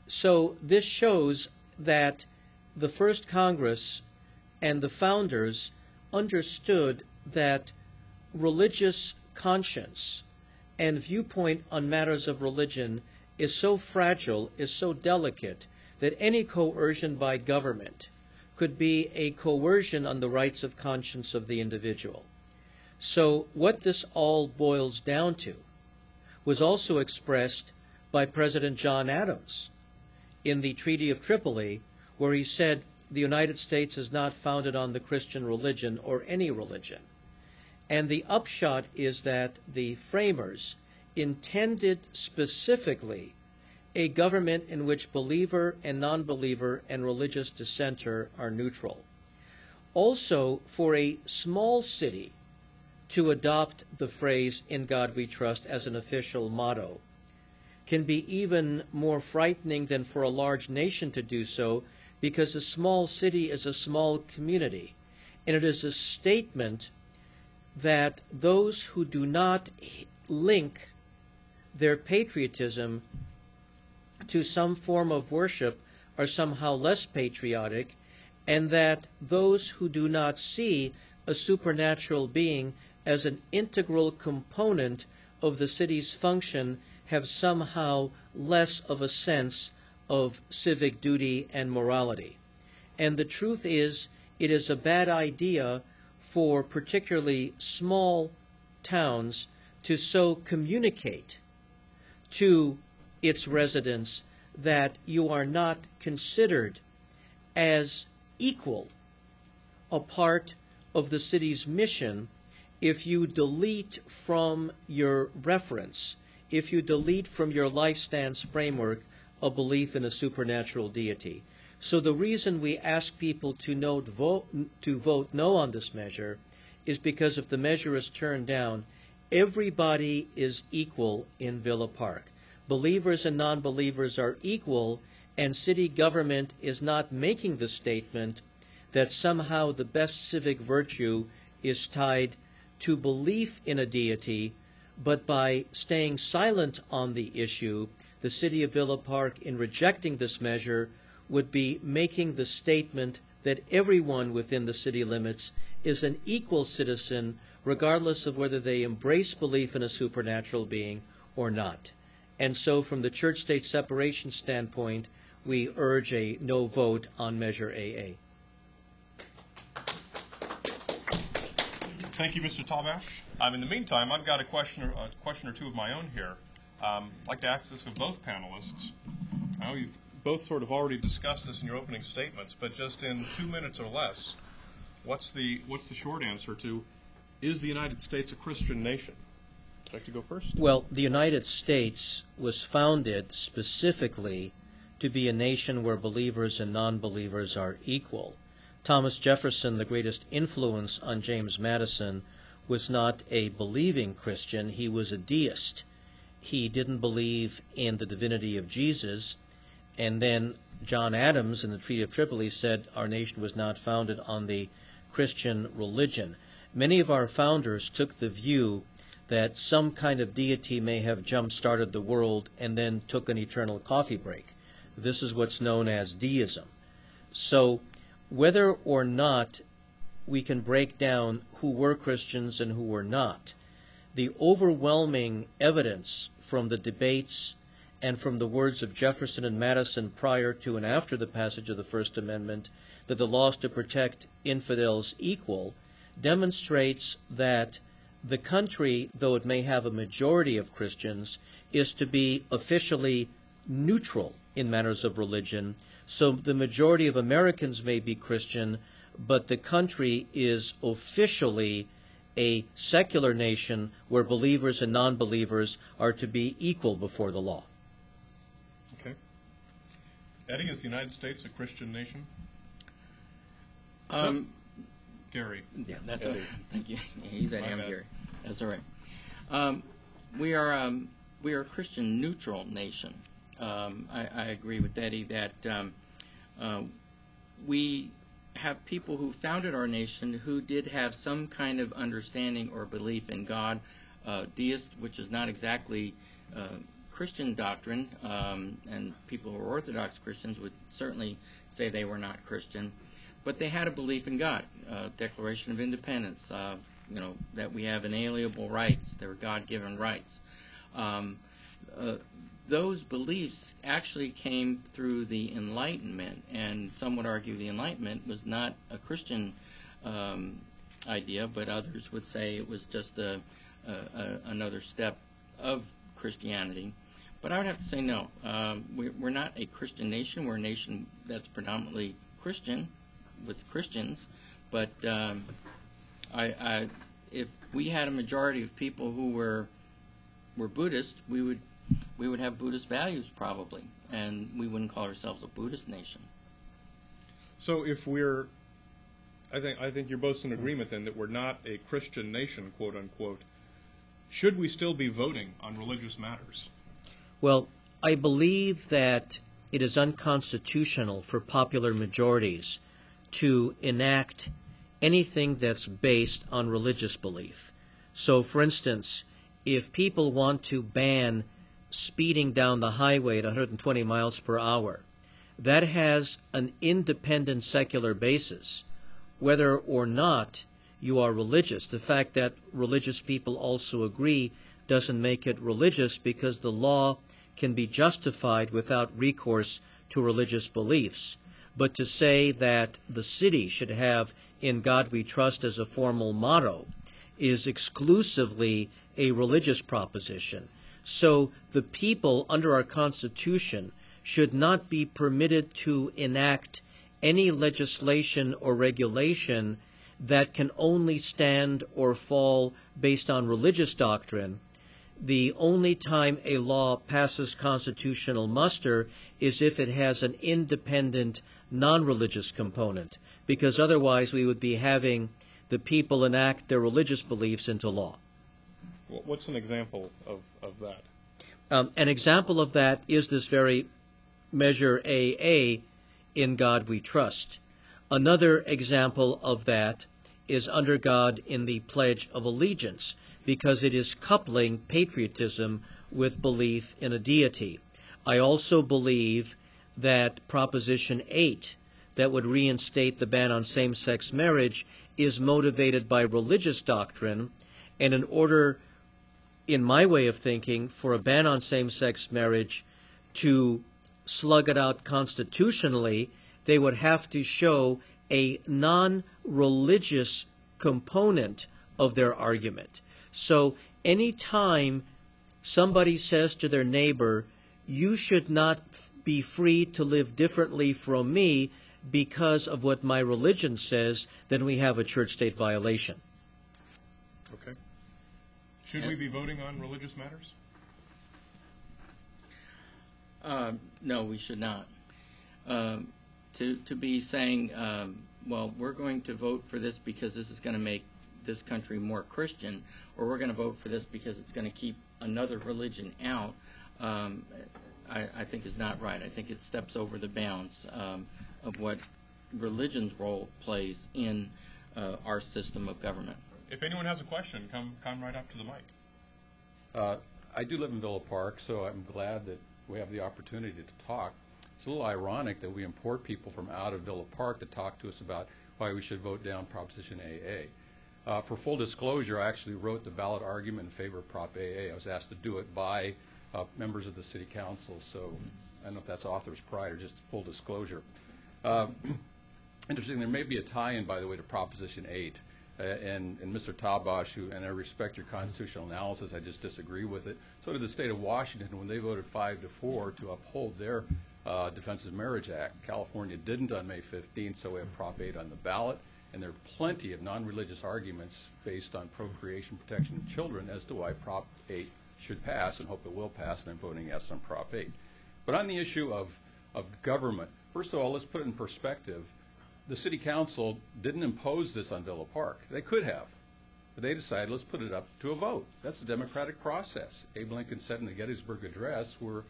So this shows that the first Congress and the founders understood that religious conscience and viewpoint on matters of religion is so fragile, is so delicate, that any coercion by government could be a coercion on the rights of conscience of the individual. So what this all boils down to was also expressed by President John Adams in the Treaty of Tripoli, where he said the United States is not founded on the Christian religion or any religion. And the upshot is that the framers intended specifically a government in which believer and non-believer and religious dissenter are neutral. Also, for a small city to adopt the phrase "In God We Trust" as an official motto can be even more frightening than for a large nation to do so, because a small city is a small community, and it is a statement that those who do not link their patriotism to some form of worship are somehow less patriotic, and that those who do not see a supernatural being as an integral component of the city's function have somehow less of a sense of civic duty and morality. And the truth is, it is a bad idea for particularly small towns to so communicate to its residents that you are not considered as equal a part of the city's mission if you delete from your reference, if you delete from your life stance framework a belief in a supernatural deity. So the reason we ask people to vote no on this measure is because if the measure is turned down, everybody is equal in Villa Park. Believers and non-believers are equal, and city government is not making the statement that somehow the best civic virtue is tied to belief in a deity, but by staying silent on the issue, the city of Villa Park, in rejecting this measure, would be making the statement that everyone within the city limits is an equal citizen, regardless of whether they embrace belief in a supernatural being or not. And so from the church-state separation standpoint, we urge a no vote on Measure AA. Thank you, Mr. Talbash. In the meantime, I've got a question or two of my own here. I'd like to ask this of both panelists. I know you've both sort of already discussed this in your opening statements, but just in 2 minutes or less, what's the short answer to, is the United States a Christian nation? Would you like to go first? Well, the United States was founded specifically to be a nation where believers and non-believers are equal. Thomas Jefferson, the greatest influence on James Madison, was not a believing Christian. He was a deist. He didn't believe in the divinity of Jesus. And then John Adams in the Treaty of Tripoli said our nation was not founded on the Christian religion. Many of our founders took the view that some kind of deity may have jump-started the world and then took an eternal coffee break. This is what's known as deism. So whether or not we can break down who were Christians and who were not, the overwhelming evidence from the debates and from the words of Jefferson and Madison prior to and after the passage of the First Amendment, that the laws to protect infidels equal, demonstrates that the country, though it may have a majority of Christians, is to be officially neutral in matters of religion. So the majority of Americans may be Christian, but the country is officially a secular nation where believers and non-believers are to be equal before the law. Okay. Eddie, is the United States a Christian nation? Gary. Yeah, that's okay. Thank you. He's at him, Gary. That's all right. We are a Christian neutral nation. I agree with Eddie that we have people who founded our nation who did have some kind of understanding or belief in God. Deist, which is not exactly Christian doctrine, and people who are Orthodox Christians would certainly say they were not Christian, but they had a belief in God, Declaration of Independence, that we have inalienable rights, they were God-given rights. Those beliefs actually came through the Enlightenment, and some would argue the Enlightenment was not a Christian idea, but others would say it was just another step of Christianity. But I would have to say no. We're not a Christian nation. We're a nation that's predominantly Christian, with Christians. But if we had a majority of people who were Buddhist, we would have Buddhist values probably, and we wouldn't call ourselves a Buddhist nation. So if I think you're both in agreement then that we're not a Christian nation, quote unquote. Should we still be voting on religious matters? Well, I believe that it is unconstitutional for popular majorities to enact anything that's based on religious belief. So, for instance, if people want to ban speeding down the highway at 120 miles per hour, that has an independent secular basis, whether or not you are religious. The fact that religious people also agree doesn't make it religious, because the law can be justified without recourse to religious beliefs. But to say that the city should have "In God We Trust" as a formal motto is exclusively a religious proposition. So the people under our Constitution should not be permitted to enact any legislation or regulation that can only stand or fall based on religious doctrine. The only time a law passes constitutional muster is if it has an independent, non-religious component, because otherwise we would be having the people enact their religious beliefs into law. What's an example of that? An example of that is this very measure AA, "In God We Trust." Another example of that is "Under God" in the Pledge of Allegiance, because it is coupling patriotism with belief in a deity. I also believe that Proposition 8, that would reinstate the ban on same-sex marriage, is motivated by religious doctrine, and in order, in my way of thinking, for a ban on same-sex marriage to slug it out constitutionally, they would have to show a non-religious component of their argument. So any time somebody says to their neighbor, "You should not be free to live differently from me because of what my religion says," then we have a church-state violation. Okay. Should we be voting on religious matters? No, we should not. To be saying, well, we're going to vote for this because this is going to make this country more Christian, or we're going to vote for this because it's going to keep another religion out, I think is not right. I think it steps over the bounds of what religion's role plays in our system of government. If anyone has a question, come right up to the mic. I do live in Villa Park, so I'm glad that we have the opportunity to talk. It's a little ironic that we import people from out of Villa Park to talk to us about why we should vote down Proposition AA. For full disclosure, I actually wrote the ballot argument in favor of Prop AA. I was asked to do it by members of the City Council, so I don't know if that's author's pride or just full disclosure. Interesting, there may be a tie-in, by the way, to Proposition 8. And Mr. Tabash, and I respect your constitutional analysis, I just disagree with it. So did the state of Washington when they voted 5-4 to uphold their Defense of Marriage Act. California didn't on May 15th, so we have Prop 8 on the ballot. And there are plenty of non-religious arguments based on procreation protection of children as to why Prop 8 should pass, and hope it will pass, and I'm voting yes on Prop 8. But on the issue of government, first of all, let's put it in perspective. The City Council didn't impose this on Villa Park. They could have. But they decided, let's put it up to a vote. That's the democratic process. Abe Lincoln said in the Gettysburg Address, we're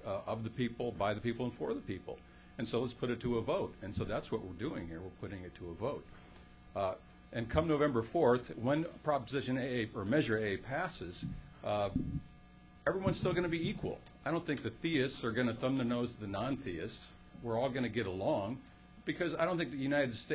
of the people, by the people, and for the people. And so let's put it to a vote. And so that's what we're doing here. We're putting it to a vote. And come November 4th, when Proposition AA or Measure A passes, everyone's still going to be equal. I don't think the theists are going to thumb the nose to the non-theists. We're all going to get along, because I don't think the United States